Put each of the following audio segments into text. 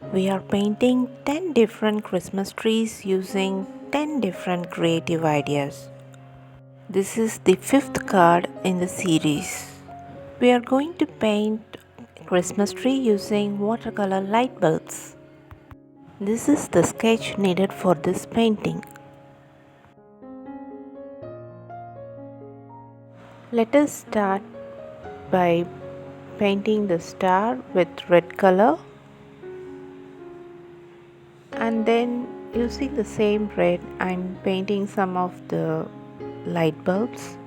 We are painting 10 different Christmas trees using 10 different creative ideas. This is the fifth card in the series. We are going to paint a Christmas tree using watercolor light bulbs. This is the sketch needed for this painting. Let us start by painting the star with red color, and then using the same red I'm painting some of the light bulbs.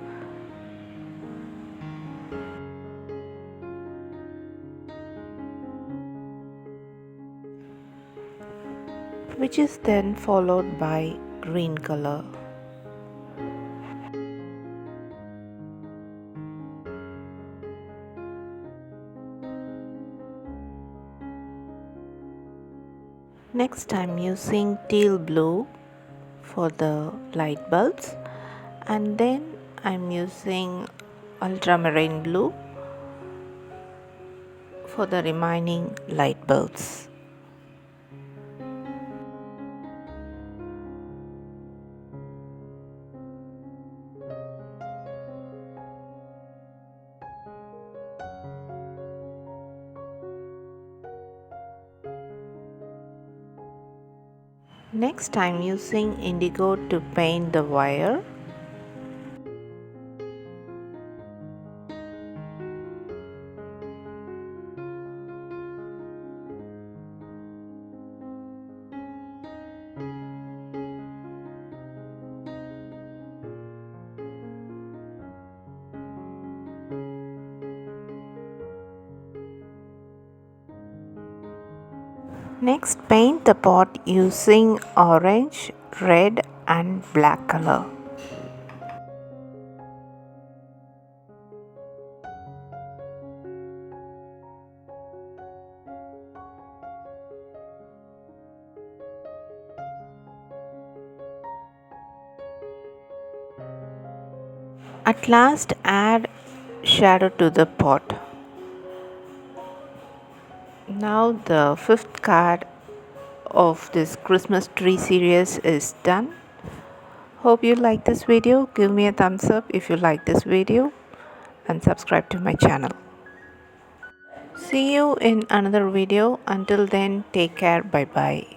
Which is then followed by green color. Next I'm using teal blue for the light bulbs, and then I'm using ultramarine blue for the remaining light bulbs. Next I'm using indigo to paint the wire. Next, paint the pot using orange, red and black color. At last, add shadow to the pot. Now the fifth card of this Christmas tree series is done. Hope you like this video. Give me a thumbs up if you like this video and subscribe to my channel. See you in another video. Until then, take care. Bye bye.